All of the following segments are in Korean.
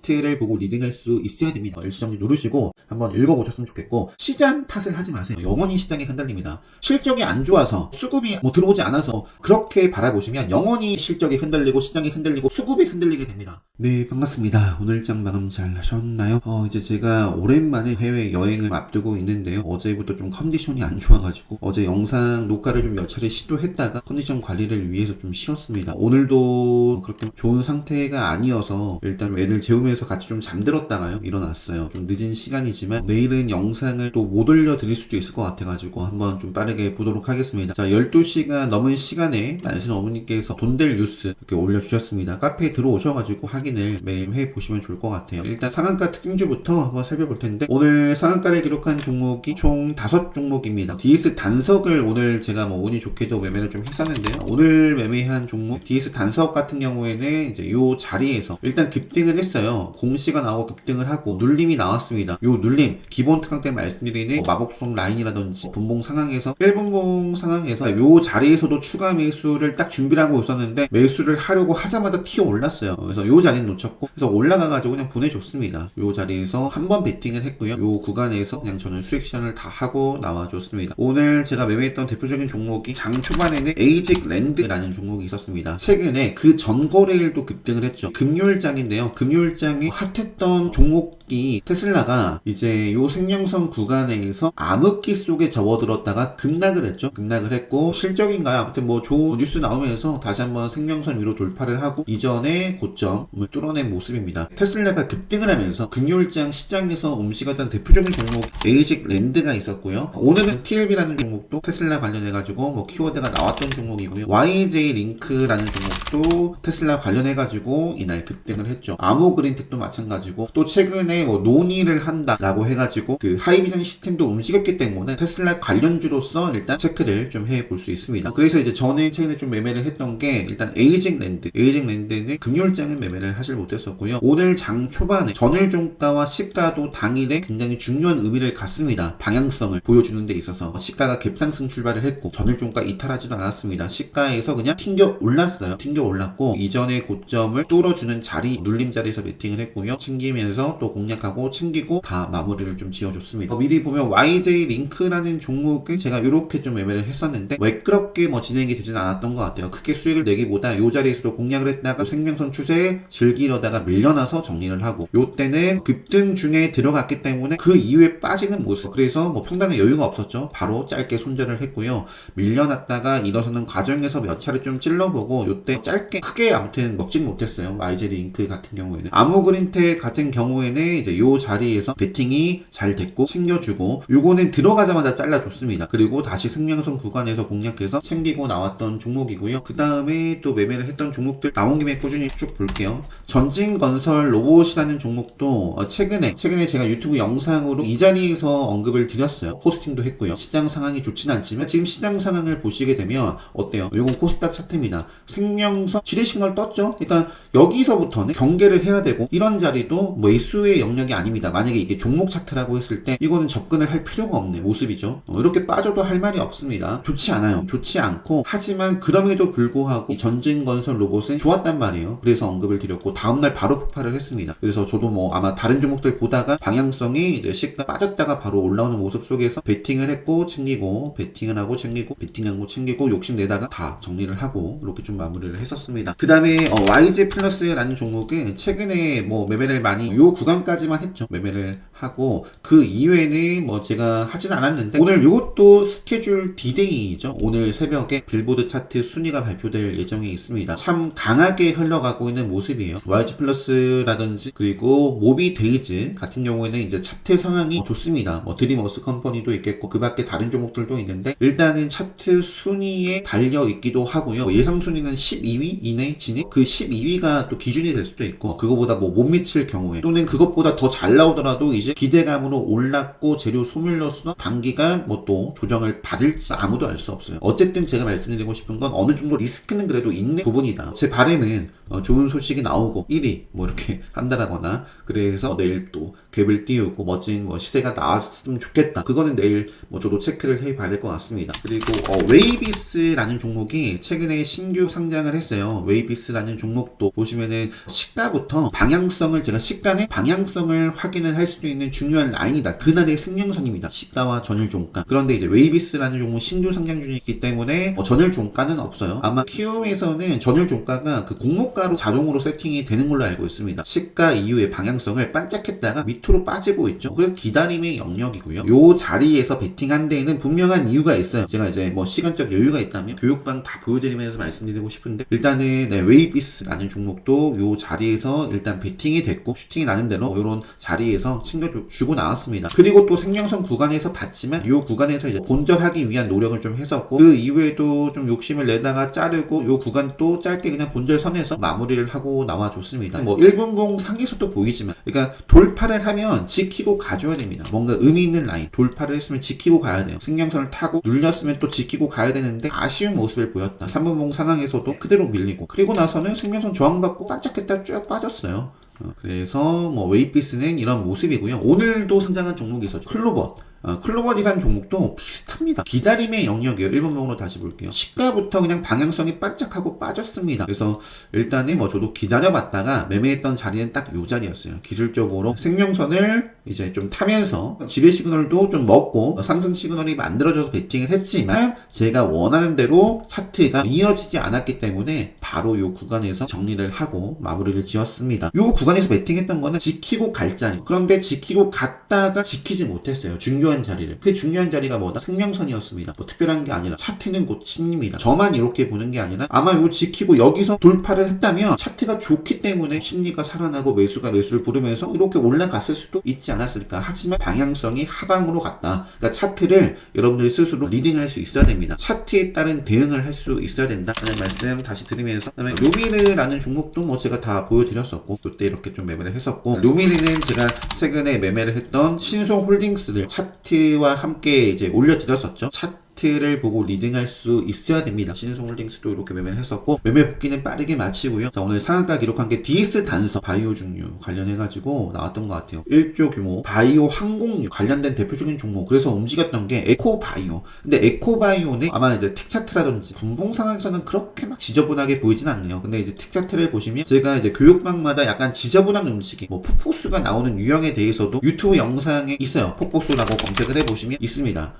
차트를 보고 리딩할 수 있어야 됩니다. 일시정지 누르시고 한번 읽어보셨으면 좋겠고, 시장 탓을 하지 마세요. 영원히 시장이 흔들립니다. 실적이 안 좋아서 수급이 들어오지 않아서 그렇게 바라보시면 영원히 실적이 흔들리고 시장이 흔들리고 수급이 흔들리게 됩니다. 네, 반갑습니다. 오늘 장 마감 잘 하셨나요? 이제 제가 오랜만에 해외 여행을 앞두고 있는데요. 어제부터 좀 컨디션이 안 좋아가지고 어제 영상 녹화를 좀 몇 차례 시도했다가 컨디션 관리를 위해서 좀 쉬었습니다. 오늘도 그렇게 좋은 상태가 아니어서 일단 애들 재우면서 같이 좀 잠들었다가요 일어났어요. 좀 늦은 시간이지만 내일은 영상을 또 못 올려드릴 수도 있을 것 같아가지고 한번 좀 빠르게 보도록 하겠습니다. 자, 12시가 넘은 시간에 난신 어머니께서 돈될 뉴스 이렇게 올려주셨습니다. 카페에 들어오셔가지고 확인을 매일 해보시면 좋을 것 같아요. 일단 상한가 특징주부터 한번 살펴볼 텐데, 오늘 상한가를 기록한 종목이 총 5종목입니다. DS 단석을 오늘 제가 뭐 운이 좋게도 매매를 좀 했었는데요. 오늘 매매한 종목 DS 단석 같은 경우에는 이제 요 자리에서 일단 급등을 했어요. 공시가 나오고 급등을 하고 눌림이 나왔습니다. 요 눌림 기본 특강 때 말씀드리는 마법송 라인이라든지 분봉 상황에서 1분봉 상황에서 요 자리에서도 추가 매수를 딱 준비를 하고 있었는데 매수를 하려고 하자마자 튀어 올랐어요. 그래서 요 자리는 놓쳤고, 그래서 올라가가지고 그냥 보내줬습니다. 요 자리에서 한번 베팅을 했고요. 요 구간에서 그냥 저는 수익 시전을 다 하고 나와줬습니다. 오늘 제가 매매했던 대표적인 종목이 장 초반에는 에이직 랜드라는 종목이 있었습니다. 최근에 그 전 거래일도 급등을 했죠. 금요일장인데요. 금요일장에 핫했던 종목이 테슬라가 이제 요 생명선 구간에서 암흑기 속에 접어들었다가 급락을 했죠. 급락을 했고, 실적인가요? 아무튼 뭐 좋은 뉴스 나오면서 다시 한번 생명선 위로 돌파를 하고 이전의 고점을 뚫어낸 모습입니다. 테슬라가 급등을 하면서 금요일장 시장에서 움직였던 대표적인 종목 에이직 랜드가 있었고요. 오늘은 TLB라는 종목도 테슬라 관련해가지고 뭐 키워드가 나왔던 종목이고요. YJ 링크라는 종목도 테슬라 관련해가지고 이날 급등을 했죠. 아모그린텍도 마찬가지고, 또 최근에 뭐 논의를 한다라고 해가지고 그 하이비전 시스템도 움직였기 때문에 테슬라 관련주로서 일단 체크를 좀 해볼 수 있습니다. 그래서 이제 저는 최근에 좀 매매를 했던 게 일단 에이직 랜드는 금요일장은 매매를 하질 못했었고요. 오늘 장 초반에 전일 종가와 시가도 당일에 굉장히 중요한 의미를 갖습니다. 방향성을 보여주는 데 있어서 시가가 갭상승 출발을 했고 전일 종가 이탈하지도 않았습니다. 시가에서 그냥 튕겨 올랐어요. 튕겨 올랐고 이전의 고점을 뚫어주는 자리, 눌림 자리에서 베팅을 했고요. 챙기면서 또 공략하고 챙기고 다 마무리를 좀 지어줬습니다. 미리 보면 YJ 링크라는 종목은 제가 이렇게 좀 매매를 했었는데 매끄럽게 뭐 진행이 되진 않았던 것 같아요. 크게 수익을 내기보다 이 자리에서도 공략을 했다가 생명선 추세에 즐기려다가 밀려나서 정리를 하고, 요때는 급등 중에 들어갔기 때문에 그 이후에 빠지는 모습, 그래서 뭐 평단에 여유가 없었죠. 바로 짧게 손절을 했고요. 밀려났다가 일어서는 과정에서 몇 차례 좀 찔러보고 요때 짧게 크게 아무튼 먹진 못했어요. YJ 링크 같은 경우에는. 아모그린텍 같은 경우에는 이제 요 자리에서 베팅이 잘 됐고 챙겨주고, 요거는 들어가자마자 잘라줬습니다. 그리고 다시 생명선 구간에서 공략해서 챙기고 나왔던 종목이고요. 그 다음에 또 매매를 했던 종목들 나온 김에 꾸준히 쭉 볼게요. 전진건설 로봇이라는 종목도 최근에 제가 유튜브 영상으로 이 자리에서 언급을 드렸어요. 포스팅도 했고요. 시장 상황이 좋진 않지만 지금 시장 상황을 보시게 되면 어때요? 요건 코스닥 차트입니다. 생명선 지뢰 시그널 떴죠? 그러니까 여기서부터는 경계를 해야 되고, 이런 자리도 매수의 영역이 아닙니다. 만약에 이게 종목 차트라고 했을 때 이거는 접근을 할 필요가 없는 모습이죠. 이렇게 빠져도 할 말이 없습니다. 좋지 않아요. 좋지 않고, 하지만 그럼에도 불구하고 이 전진건설 로봇은 좋았단 말이에요. 그래서 언급을 드렸고 다음날 바로 폭발을 했습니다. 그래서 저도 뭐 아마 다른 종목들 보다가 방향성이 이제 시가 빠졌다가 바로 올라오는 모습 속에서 베팅을 했고 챙기고, 베팅을 하고 챙기고, 베팅하고 챙기고, 욕심내다가 다 정리를 하고 이렇게 좀 마무리를 했었습니다. 그 다음에 YG 플러스라는 종목은 최근에 뭐 매매를 많이 요 구간까지만 했죠. 매매를 하고 그 이후에는 뭐 제가 하진 않았는데, 오늘 요것도 스케줄 D-Day죠. 오늘 새벽에 빌보드 차트 순위가 발표될 예정이 있습니다. 참 강하게 흘러가고 있는 모습이에요. YG 플러스라든지 그리고 모비데이즈 같은 경우에는 이제 차트 상황이 좋습니다. 뭐 드림워스 컴퍼니도 있겠고 그 밖에 다른 종목들도 있는데, 일단은 차트 순위에 달려 있기도 하고요. 예상 순위는 12위 이내 진입, 그 12위가 또 기준이 될 수도 있고, 그거보다 뭐 못 미칠 경우에 또는 그것보다 더 잘 나오더라도 이제 기대감으로 올랐고 재료 소멸로서 단기간 뭐 또 조정을 받을지 아무도 알 수 없어요. 어쨌든 제가 말씀드리고 싶은 건 어느 정도 리스크는 그래도 있는 부분이다. 제 바람은 좋은 소식이 나오고 1위 뭐 이렇게 한다라거나 그래서 내일 또 갭을 띄우고 멋진 뭐 시세가 나왔으면 좋겠다. 그거는 내일 뭐 저도 체크를 해봐야 될 것 같습니다. 그리고 웨이비스라는 종목이 최근에 신규 상장을 했어요. 웨이비스라는 종목도 보시면은 시가부터 방향성을 제가 시가는 방향성을 확인을 할 수도 있는 중요한 라인이다. 그날의 생명선입니다. 시가와 전일 종가. 그런데 이제 웨이비스라는 종목 신규 상장 중이기 때문에 전일 종가는 없어요. 아마 키움에서는 전일 종가가 그 공모가로 자동으로 세팅이 되는 걸로 알고 있습니다. 시가 이후의 방향성을 반짝했다가 밑으로 빠지고 있죠. 그래서 기다림의 영역이고요. 요 자리에서 베팅한 데에는 분명한 이유가 있어요. 제가 이제 뭐 시간적 여유가 있다면 교육방 다 보여드리면서 말씀드리고 싶은데 일단은 웨이비스라는 종목도 요 자리에서 일단 베팅이 됐고 슈팅이 나는 대로 요런 자리에서 챙겨주고 나왔습니다. 그리고 또 생명선 구간에서 봤지만 요 구간에서 이제 본절하기 위한 노력을 좀 했었고 그 이후에도 좀 욕심을 내다가 자르고 요 구간 또 짧게 그냥 본절선에서 마무리를 하고 나와줬습니다. 뭐 1분봉 상에서도 보이지만 그러니까 돌파를 하면 지키고 가줘야 됩니다. 뭔가 의미 있는 라인 돌파를 했으면 지키고 가야 돼요. 생명선을 타고 눌렸으면 또 지키고 가야 되는데 아쉬운 모습을 보였다. 3분봉 상황에서도 그대로 밀리고 그리고 나서는 생명선 저항받고 반짝했다 쭉 빠졌어요. 그래서 뭐 웨이비스는 이런 모습이고요. 오늘도 상장한 종목이 있었죠. 클로버. 클로버이라는 종목도 비슷합니다. 기다림의 영역이에요. 1번봉으로 다시 볼게요. 시가부터 그냥 방향성이 반짝하고 빠졌습니다. 그래서 일단은 뭐 저도 기다려봤다가 매매했던 자리는 딱 요 자리였어요. 기술적으로 생명선을 이제 좀 타면서 지뢰 시그널도 좀 먹고 상승 시그널이 만들어져서 베팅을 했지만 제가 원하는 대로 차트가 이어지지 않았기 때문에 바로 요 구간에서 정리를 하고 마무리를 지었습니다. 요 구간에서 베팅했던 거는 지키고 갈 자리. 그런데 지키고 갔다가 지키지 못했어요. 중요한 자리를. 그 중요한 자리가 뭐다? 생명선이었습니다. 뭐 특별한 게 아니라 차트는 곧 심리입니다. 저만 이렇게 보는 게 아니라 아마 요 지키고 여기서 돌파를 했다면 차트가 좋기 때문에 심리가 살아나고 매수가 매수를 부르면서 이렇게 올라갔을 수도 있지 않았을까. 하지만 방향성이 하방으로 갔다. 그러니까 차트를 여러분들이 스스로 리딩할 수 있어야 됩니다. 차트에 따른 대응을 할 수 있어야 된다 하는 말씀 다시 드리면서 그다음에 루미르라는 종목도 뭐 제가 다 보여드렸었고 그때 이렇게 좀 매매를 했었고 루미르는 제가 최근에 매매를 했던 신송홀딩스를 차트와 함께 이제 올려드렸었죠. 차트를 보고 리딩할 수 있어야 됩니다. 신송홀딩스도 이렇게 매매를 했었고 매매 복귀는 빠르게 마치고요. 자, 오늘 상한가 기록한 게 DS 단서 바이오 중류 관련해가지고 나왔던 것 같아요. 1조 규모 바이오 항공유 관련된 대표적인 종목. 그래서 움직였던 게 에코바이오. 근데 에코바이오는 아마 이제 틱차트라든지 분봉 상황에서는 그렇게 막 지저분하게 보이진 않네요. 근데 이제 틱차트를 보시면 제가 이제 교육방마다 약간 지저분한 움직임, 뭐 폭포수가 나오는 유형에 대해서도 유튜브 영상에 있어요. 폭포수라고 검색을 해보시면 있습니다.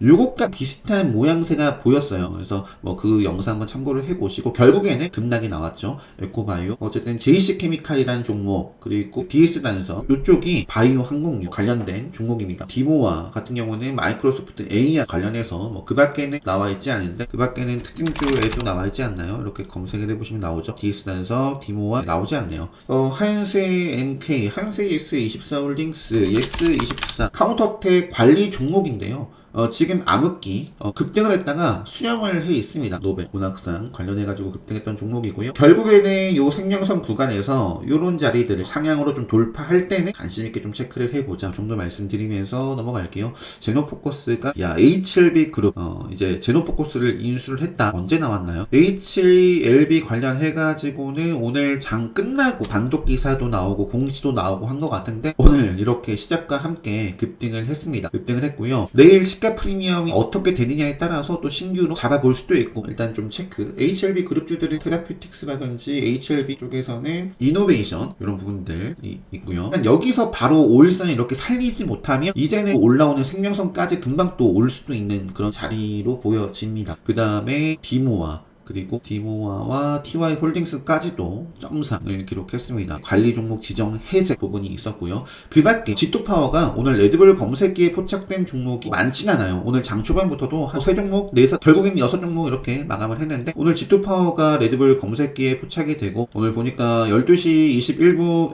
요것과 비슷한 모양새가 보였어요. 그래서 뭐 그 영상 한번 참고를 해보시고 결국에는 급락이 나왔죠. 에코바이오. 어쨌든 JC케미칼이라는 종목 그리고 DS 단서 요쪽이 바이오 항공유 관련된 종목입니다. 디모아 같은 경우는 마이크로소프트 AI 관련해서 뭐 그 밖에는 나와 있지 않은데 그 밖에는 특징주에도 나와 있지 않나요? 이렇게 검색을 해보시면 나오죠. DS 단서 디모아 나오지 않네요. 한세 MK, 한세 S24홀딩스, 예스24 카운터텍 관리 종목인데요. 지금 암흑기 급등을 했다가 수렴을 해 있습니다. 노벨 문학상 관련해가지고 급등했던 종목이고요. 결국에는 요 생명선 구간에서 요런 자리들을 상향으로 좀 돌파할 때는 관심있게 좀 체크를 해보자 정도 말씀드리면서 넘어갈게요. 제노포커스가 HLB 그룹 이제 제노포커스를 인수를 했다. 언제 나왔나요? HLB 관련해가지고는 오늘 장 끝나고 단독 기사도 나오고 공시도 나오고 한 것 같은데 오늘 이렇게 시작과 함께 급등을 했습니다. 급등을 했고요. 내일 시가 프리미엄이 어떻게 되느냐에 따라서 또 신규로 잡아볼 수도 있고 일단 좀 체크. HLB 그룹주들은 테라퓨틱스라든지 HLB 쪽에서는 이노베이션 이런 부분들이 있고요. 여기서 바로 5일선을 이렇게 살리지 못하면 이제는 올라오는 생명선까지 금방 또 올 수도 있는 그런 자리로 보여집니다. 그 다음에 디모아 그리고 디모아와 TY 홀딩스까지도 점상을 기록했습니다. 관리 종목 지정 해제 부분이 있었고요. 그 밖에 G2파워가 오늘 레드불 검색기에 포착된 종목이 많진 않아요. 오늘 장 초반부터도 3종목, 4, 결국엔 6종목 이렇게 마감을 했는데 오늘 G2파워가 레드불 검색기에 포착이 되고 오늘 보니까 12시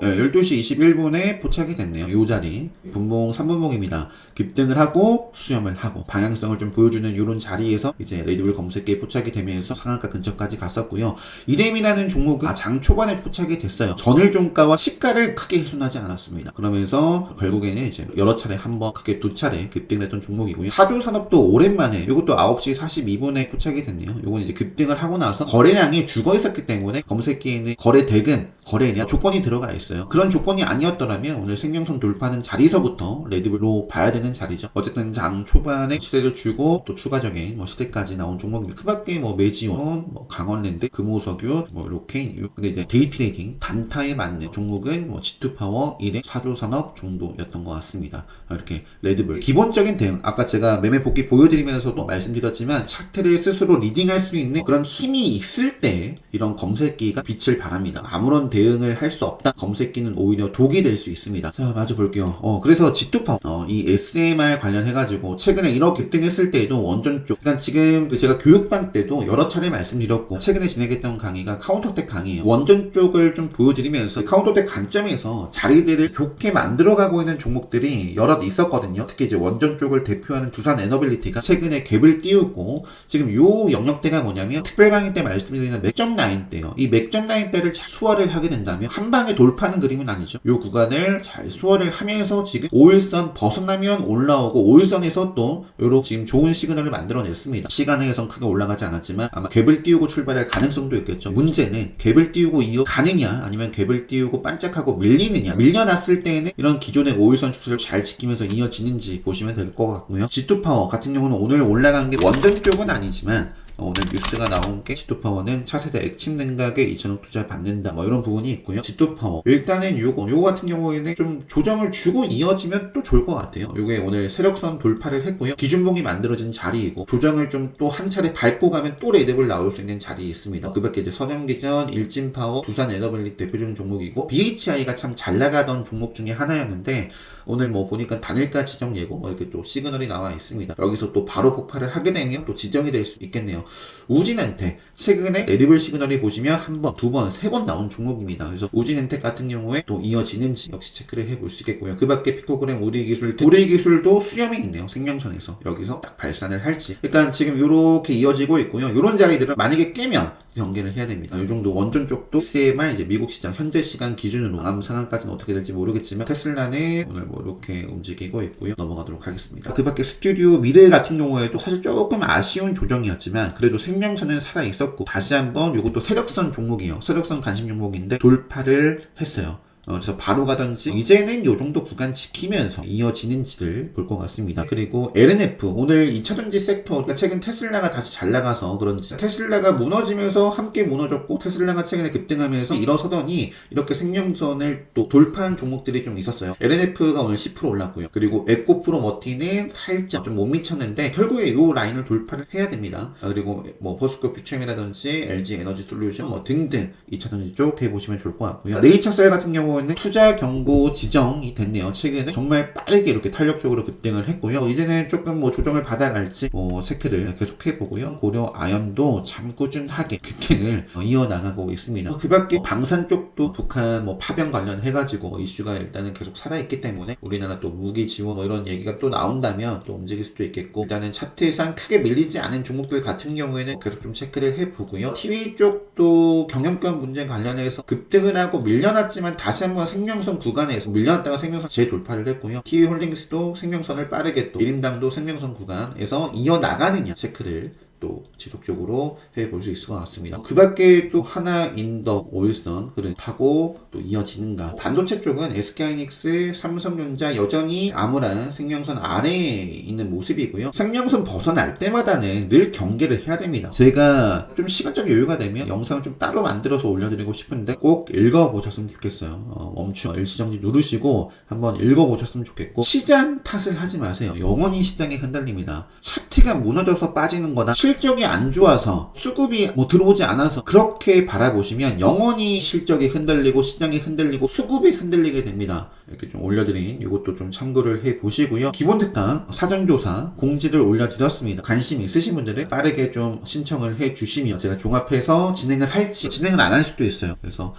21분에 포착이 됐네요. 이 자리. 분봉 3분봉입니다. 급등을 하고 수렴을 하고 방향성을 좀 보여주는 이런 자리에서 이제 레드불 검색기에 포착이 되면서 상한가 상한가 근처까지 갔었고요. 이렘이라는 종목은 장 초반에 포착이 됐어요. 전일 종가와 시가를 크게 훼손하지 않았습니다. 그러면서 결국에는 이제 여러 차례 한 번, 크게 두 차례 급등했던 종목이고요. 사조산업도 오랜만에 이것도 9시 42분에 포착이 됐네요. 요건 이제 급등을 하고 나서 거래량이 죽어 있었기 때문에 검색기에는 거래 대금, 거래량 조건이 들어가 있어요. 그런 조건이 아니었더라면 오늘 생명선 돌파하는 자리서부터 레드불로 봐야 되는 자리죠. 어쨌든 장 초반에 시세를 주고 또 추가적인 시세까지 나온 종목입니다. 그 밖에 메지온, 강원랜드, 금호석유, 이렇게. 근데 이제 데이 트레이딩 단타에 맞는 종목은 G2파워, 이렘, 사조산업 정도였던 것 같습니다. 이렇게 레드불 기본적인 대응, 아까 제가 매매 복귀 보여드리면서도 말씀드렸지만 차트를 스스로 리딩할 수 있는 그런 힘이 있을 때 이런 검색기가 빛을 발합니다. 아무런 대응을 할 수 없다, 검색기는 오히려 독이 될 수 있습니다. 자, 마저 볼게요. 그래서 G2파워, 이 SMR 관련해가지고 최근에 이렇게 급등했을 때에도 원전 쪽, 그러니까 지금 제가 교육방 때도 여러 차례 말씀드렸고 최근에 진행했던 강의가 카운터텍 강의예요. 원전 쪽을 좀 보여드리면서 카운터텍 관점에서 자리들을 좋게 만들어가고 있는 종목들이 여럿 있었거든요. 특히 이제 원전 쪽을 대표하는 두산 에너빌리티가 최근에 갭을 띄우고 지금 요 영역대가 뭐냐면 특별 강의 때 말씀드리는 맥점 라인대예요. 이 맥점 라인대를 잘 소화를 하게 된다면 한 방에 돌파하는 그림은 아니죠. 요 구간을 잘 소화를 하면서 지금 5일선 벗어나면 올라오고 5일선에서 또 요런 지금 좋은 시그널을 만들어냈습니다. 시간에선 크게 올라가지 않았지만 아마 갭을 띄우고 출발할 가능성도 있겠죠. 문제는 갭을 띄우고 이어가느냐 아니면 갭을 띄우고 반짝하고 밀리느냐. 밀려났을 때에는 이런 기존의 5일선 추세를 잘 지키면서 이어지는지 보시면 될 것 같고요. G2파워 같은 경우는 오늘 올라간 게 원전 쪽은 아니지만 오늘 뉴스가 나온 게 G2파워는 차세대 액침 냉각에 2천억 투자 받는다 이런 부분이 있고요. G2파워 일단은 요거 같은 경우에는 좀 조정을 주고 이어지면 또 좋을 것 같아요. 요게 오늘 세력선 돌파를 했고요. 기준봉이 만들어진 자리이고 조정을 좀 또 한 차례 밟고 가면 또 레드불 나올 수 있는 자리에 있습니다. 그 밖에 이제 서정기전, 일진파워, 두산 에너빌리티 대표적인 종목이고 BHI가 참 잘 나가던 종목 중에 하나였는데 오늘 보니까 단일가 지정 예고 이렇게 또 시그널이 나와 있습니다. 여기서 또 바로 폭발을 하게 되면 또 지정이 될 수 있겠네요. 우진엔텍 최근에 레드불 시그널이 보시면 한 번, 두 번, 세 번 나온 종목입니다. 그래서 우진엔텍 같은 경우에 또 이어지는지 역시 체크를 해볼 수 있겠고요. 그 밖에 피코그램 우리기술도 수렴이 있네요. 생명선에서 여기서 딱 발산을 할지. 그러니까 지금 이렇게 이어지고 있고요. 이런 자리들은 만약에 깨면 경계를 해야 됩니다. 이 정도 원전 쪽도 SMR 이제 미국 시장 현재 시간 기준으로 다음 상황까지는 어떻게 될지 모르겠지만 테슬라는 오늘 이렇게 움직이고 있고요. 넘어가도록 하겠습니다. 그 밖에 스튜디오 미래 같은 경우에도 사실 조금 아쉬운 조정이었지만 그래도 생명선은 살아있었고 다시 한번 이것도 세력선 종목이에요. 세력선 관심 종목인데 돌파를 했어요. 그래서 바로 가든지 이제는 요 정도 구간 지키면서 이어지는지를 볼 것 같습니다. 그리고 LNF 오늘 2차전지 섹터, 그러니까 최근 테슬라가 다시 잘 나가서 그런지 테슬라가 무너지면서 함께 무너졌고 테슬라가 최근에 급등하면서 일어서더니 이렇게 생명선을 또 돌파한 종목들이 좀 있었어요. LNF가 오늘 10% 올랐고요. 그리고 에코프로 머티는 살짝 좀 못 미쳤는데 결국에 요 라인을 돌파를 해야 됩니다. 그리고 포스코 퓨처엠이라든지 LG 에너지 솔루션 등등 2차전지 쪽 해보시면 좋을 것 같고요. 네이처셀 같은 경우 투자 경고 지정이 됐네요. 최근에 정말 빠르게 이렇게 탄력적으로 급등을 했고요. 이제는 조금 조정을 받아갈지 체크를 계속 해보고요. 고려 아연도 참 꾸준하게 급등을 이어나가고 있습니다. 그 밖에 방산 쪽도 북한 파병 관련해가지고 이슈가 일단은 계속 살아있기 때문에 우리나라 또 무기 지원 이런 얘기가 또 나온다면 또 움직일 수도 있겠고 일단은 차트상 크게 밀리지 않은 종목들 같은 경우에는 계속 좀 체크를 해보고요. TV 쪽도 경영권 문제 관련해서 급등을 하고 밀려났지만 다시 한번 생명선 구간에서 밀려났다가 생명선 재돌파를 했고요. TV홀딩스도 생명선을 빠르게 또 1인당도 생명선 구간에서 이어나가느냐 체크를 또 지속적으로 해볼 수 있을 것 같습니다. 그 밖에 또 하나 인덕 오일선 그를 타고 또 이어지는가. 반도체 쪽은 SK하이닉스, 삼성전자 여전히 암울한 생명선 아래에 있는 모습이고요. 생명선 벗어날 때마다는 늘 경계를 해야 됩니다. 제가 좀 시간적 여유가 되면 영상을 좀 따로 만들어서 올려드리고 싶은데 꼭 읽어보셨으면 좋겠어요. 멈추어 일시정지 누르시고 한번 읽어보셨으면 좋겠고 시장 탓을 하지 마세요. 영원히 시장에 흔들립니다. 차트가 무너져서 빠지는 거나 실적이 안 좋아서 수급이 들어오지 않아서 그렇게 바라보시면 영원히 실적이 흔들리고 시장이 흔들리고 수급이 흔들리게 됩니다. 이렇게 좀 올려드린 이것도 좀 참고를 해 보시고요. 기본 특강 사전조사 공지를 올려드렸습니다. 관심 있으신 분들은 빠르게 좀 신청을 해 주시면 제가 종합해서 진행을 할지 진행을 안 할 수도 있어요. 그래서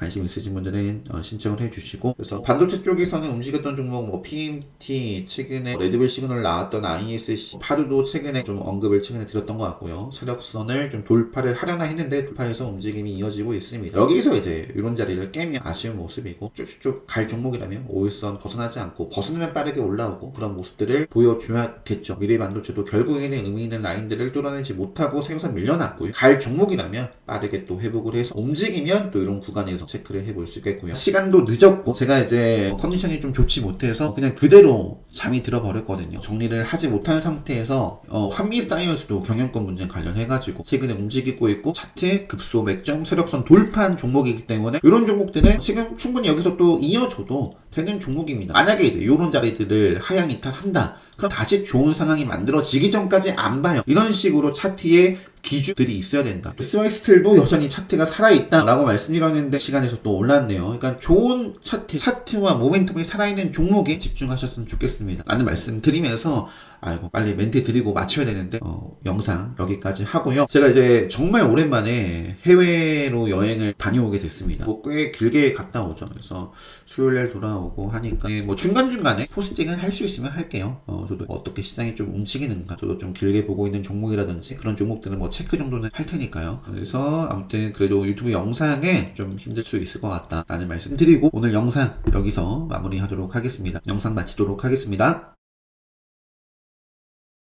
관심 있으신 분들은 신청을 해주시고, 그래서 반도체 쪽에서는 움직였던 종목 뭐 PMT 최근에 레드벨 시그널 나왔던 ISC 파도도 최근에 좀 언급을 최근에 드렸던 것 같고요. 세력선을 좀 돌파를 하려나 했는데 돌파해서 움직임이 이어지고 있습니다. 여기서 이제 이런 자리를 깨면 아쉬운 모습이고, 쭉쭉 갈 종목이라면 5일선 벗어나지 않고 벗어나면 빠르게 올라오고 그런 모습들을 보여줘야겠죠. 미래 반도체도 결국에는 의미 있는 라인들을 뚫어내지 못하고 세력선 밀려났고요. 갈 종목이라면 빠르게 또 회복을 해서 움직이면 또 이런 구간에서 체크를 해볼 수 있겠고요. 시간도 늦었고 제가 이제 컨디션이 좀 좋지 못해서 그냥 그대로 잠이 들어버렸거든요. 정리를 하지 못한 상태에서 환미사이언스도 경영권 분쟁 관련해가지고 최근에 움직이고 있고 차트 급소 맥점 세력선 돌파한 종목이기 때문에 이런 종목들은 지금 충분히 여기서 또 이어줘도 되는 종목입니다. 만약에 이제 이런 자리들을 하향 이탈한다, 그럼 다시 좋은 상황이 만들어지기 전까지 안 봐요. 이런 식으로 차트에 기준들이 있어야 된다. 스와이스틸도 여전히 차트가 살아있다 라고 말씀드렸는데 시간에서 또 올랐네요. 그러니까 좋은 차트와 모멘텀이 살아있는 종목에 집중하셨으면 좋겠습니다 라는 말씀 드리면서, 아이고 빨리 멘트 드리고 마쳐야 되는데 영상 여기까지 하고요. 제가 이제 정말 오랜만에 해외로 여행을 다녀오게 됐습니다. 뭐 꽤 길게 갔다 오죠. 그래서 수요일날 돌아오고 하니까 뭐 중간중간에 포스팅을 할 수 있으면 할게요. 저도 어떻게 시장이 좀 움직이는가, 저도 좀 길게 보고 있는 종목이라든지 그런 종목들은 뭐 체크 정도는 할 테니까요. 그래서 아무튼 그래도 유튜브 영상에 좀 힘들 수 있을 것 같다 라는 말씀 드리고 오늘 영상 여기서 마무리하도록 하겠습니다. 영상 마치도록 하겠습니다.